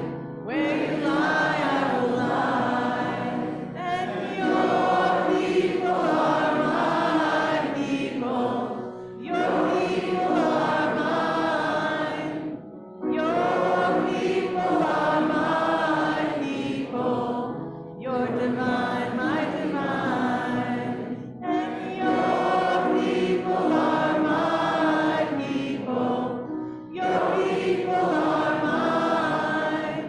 Where you lie, I will lie. And your people are my people. Your people are mine. Your people are my people. Your divine, my divine. And your people are my people. Your people are mine.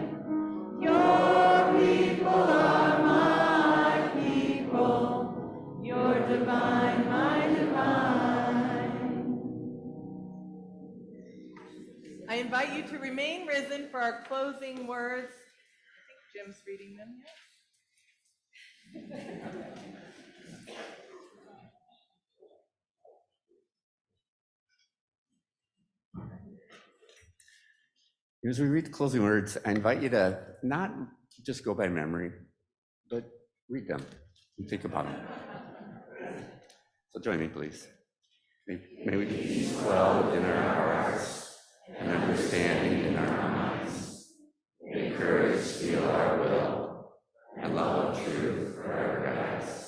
Your people are my people. Your divine, my divine. I invite you to remain risen for our closing words. I think Jim's reading them, yes? As we read the closing words, I invite you to not just go by memory, but read them and think about them. So join me, please. May we be peace dwell within our hearts and understanding in our minds. May courage feel our will and love of truth forever guide us.